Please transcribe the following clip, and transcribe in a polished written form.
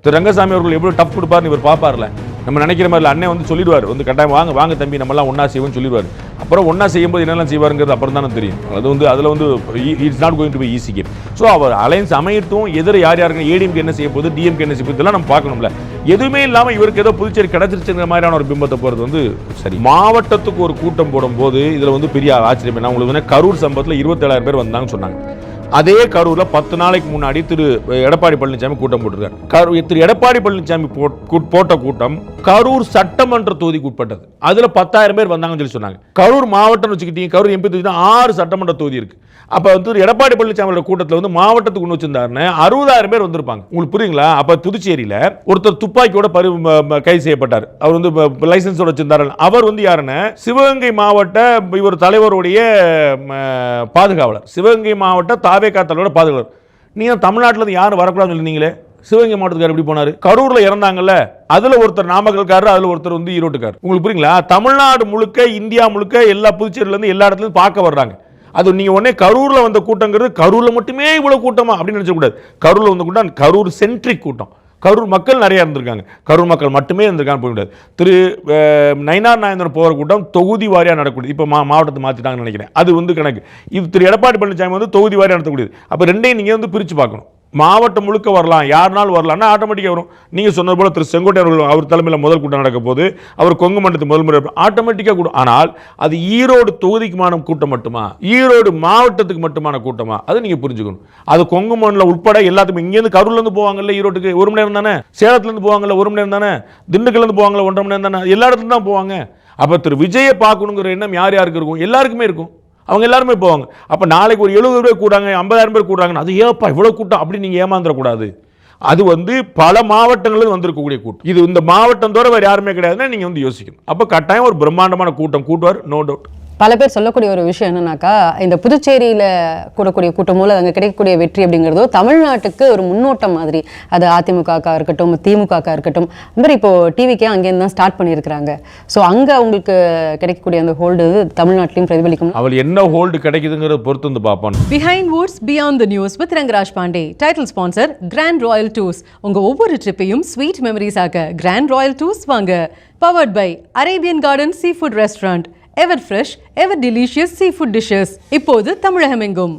திரு ரங்கசாமி அவர்கள் எவ்வளோ டஃப் கொடுப்பாருன்னு இவர் பார்ப்பார்ல. நம்ம நினைக்கிற மாதிரி அண்ணன் வந்து சொல்லிடுவார், வந்து கட்டாயம் வாங்க வாங்க தம்பி நம்மலாம் ஒன்றா செய்வோம்னு சொல்லிடுவார். அப்புறம் ஒன்றா செய்யும்போது என்னெல்லாம் செய்வாருங்கிறது அப்புறம் தானே தெரியும். அது வந்து அதில் வந்து it's not going to be easy game. So அவர் அலையன்ஸ் அமையட்டும், எதிர யார் யாருக்கு ஏடிஎம்கே என்ன செய்ய போகுது, டிஎம்கே என்ன செய்ய போகுது, இதெல்லாம் நம்ம பார்க்கணும்ல. எதுவுமே இல்லாமல் இவருக்கு ஏதோ புதுச்சேரி கிடச்சிருச்சுங்கிற மாதிரியான ஒரு பிம்பத்தை போகிறது வந்து சரி. மாவட்டத்துக்கு ஒரு கூட்டம் போடும்போது இதில் வந்து பெரிய ஆச்சரியம் என்ன, உங்களுக்கு கரூர் சம்பவத்தில் 27,000 பேர் வந்தாங்கன்னு சொன்னாங்க. அதே கரூர்ல 10 நாளைக்கு முன்னாடி திரு எடப்பாடி பழனிசாமி கூட்டம் போட்டிருக்காரு. திரு எடப்பாடி பழனிசாமி போட்ட கூட்டம் கரூர் சட்டமன்ற தொகுதிக்கு உட்பட்டது. அதுல 10,000 பேர் வந்தாங்கன்னு சொல்லி சொன்னாங்க. கரூர் மாவட்டம் வச்சுக்கிட்டீங்க, கரூர் எம்பி தொகுதி 6 சட்டமன்ற தொகுதி இருக்கு. அப்ப வந்து எடப்பாடி பழனிசாமியோட கூட்டத்தில் வந்து மாவட்டத்துக்கு கொண்டு வச்சிருந்தாருன்னு 60,000 பேர் வந்திருப்பாங்க. உங்களுக்கு புரியுங்களா? அப்ப புதுச்சேரியில ஒருத்தர் துப்பாக்கியோட கைது செய்யப்பட்டார். அவர் வந்து லைசன்ஸோட வச்சிருந்தாரு. அவர் வந்து யாருன்னா சிவகங்கை மாவட்ட இவர் தலைவருடைய பாதுகாவலர், சிவகங்கை மாவட்ட தாவேகா தலைவரோட பாதுகாவலர். நீங்க தமிழ்நாட்டில் இருந்து யாரும் வரக்கூடாதுன்னு சொல்லிருந்தீங்களே, சிவகங்கை மாவட்டத்துக்காரர் எப்படி போனாரு? கரூர்ல இறந்தாங்கல்ல, அதுல ஒருத்தர் நாமக்கல்காரர், அதுல ஒருத்தர் வந்து ஈரோட்டுக்காரர். உங்களுக்கு புரியுங்களா? தமிழ்நாடு முழுக்க, இந்தியா முழுக்க எல்லா புதுச்சேரியில இருந்து எல்லா இடத்துல இருந்து பார்க்க வர்றாங்க. அது நீங்க உடனே கரூர்ல வந்த கூட்டங்கிறது கரூர்ல மட்டுமே இவ்வளவு கூட்டமா அப்படின்னு நினைச்ச கூடாது. கரூர்ல வந்த கூட்டம் கரூர் சென்ட்ரிக் கூட்டம். கரூர் மக்கள் நிறைய இருந்திருக்காங்க, கரூர் மக்கள் மட்டுமே இருந்திருக்காங்க போக முடியாது. திரு நயினார் நாகேந்திரன் போகிற கூட்டம் தொகுதி வாரியாக நடக்கக்கூடியது. இப்போ மாவட்டத்தை மாற்றிட்டாங்கன்னு நினைக்கிறேன், அது வந்து கணக்கு. இது திரு எடப்பாடி பழனிசாமி வந்து தொகுதி வாரியாக நடத்தக்கூடியது. அப்போ ரெண்டையும் நீங்கள் வந்து பிரித்து பார்க்கணும். மாவட்டம் முழுக்க வரலாம், யாருனாலும் வரலாம்னா ஆட்டோமேட்டிக்காக வரும். நீங்கள் சொன்னது போல திரு செங்கோட்டை அவர்கள் அவர் தலைமையில் முதல் கூட்டம் நடக்க போது, அவர் கொங்கு மண்டலத்து முதல் முறை ஆட்டோமேட்டிக்காக கூடும். ஆனால் அது ஈரோடு தொகுதிக்குமான கூட்டம் மட்டுமா, ஈரோடு மாவட்டத்துக்கு மட்டுமான கூட்டமா, அதை நீங்கள் புரிஞ்சுக்கணும். அது கொங்கு மண்டலம் உட்பட எல்லாத்துக்கும். இங்கேருந்து கரூர்லேருந்து போவாங்கல்ல ஈரோட்டுக்கு 1 மணி நேரம் தானே, சேலத்துலேருந்து போவாங்கல்ல 1 மணி நேரம் தானே, திண்டுக்கல்லேருந்து போவாங்கல்ல 1.5 மணி நேரம் தானே, எல்லா இடத்துல தான் போவாங்க. அப்போ திரு விஜயை பார்க்கணுங்கிற எண்ணம் யார் யாருக்கு இருக்கும்? எல்லாருக்குமே இருக்கும். அவங்க எல்லாருமே போவாங்க. அப்போ நாளைக்கு ஒரு 70 பேர் கூடாங்க, 50,000 பேர் கூடாங்கன்னு அது ஏப்பா இவ்வளோ கூட்டம் அப்படின்னு நீங்கள் ஏமாந்துடக்கூடாது. அது வந்து பல மாவட்டங்களில் வந்திருக்கக்கூடிய கூட்டம். இது இந்த மாவட்டம் தவிர வேறு யாருமே கிடையாதுன்னா நீங்கள் வந்து யோசிக்கணும். அப்போ கட்டாயம் ஒரு பிரம்மாண்டமான கூட்டம் கூட்டுவார், நோ டவுட். பல பேர் சொல்லக்கூடிய ஒரு விஷயம் என்னன்னாக்கா, இந்த புதுச்சேரியில் கூடக்கூடிய கூட்டம் மூலம் அங்கே கிடைக்கக்கூடிய வெற்றி அப்படிங்கிறதோ தமிழ்நாட்டுக்கு ஒரு முன்னோட்டம் மாதிரி. அது அதிமுகக்கா இருக்கட்டும், திமுகக்கா இருக்கட்டும், இந்த மாதிரி இப்போ டிவிக்கே அங்கேருந்து தான் ஸ்டார்ட் பண்ணியிருக்கிறாங்க. ஸோ அங்கே அவங்களுக்கு கிடைக்கக்கூடிய அந்த ஹோல்டு தமிழ்நாட்டிலையும் பிரதிபலிக்கும். அவள் என்ன ஹோல்டு கிடைக்குதுங்கிறத பொறுத்து வந்து பார்ப்போம். Behindwoods beyond the news with Rangaraj Pandey. Title sponsor Grand Royal Tours. உங்க ஒவ்வொரு ட்ரிப்பையும் ஸ்வீட் மெமரிஸ் ஆக்க கிராண்ட் ராயல் டூர்ஸ் வாங்க. Powered by Arabian Garden seafood restaurant. Ever fresh, ever delicious seafood dishes. இப்போது தமிழகமெங்கும்.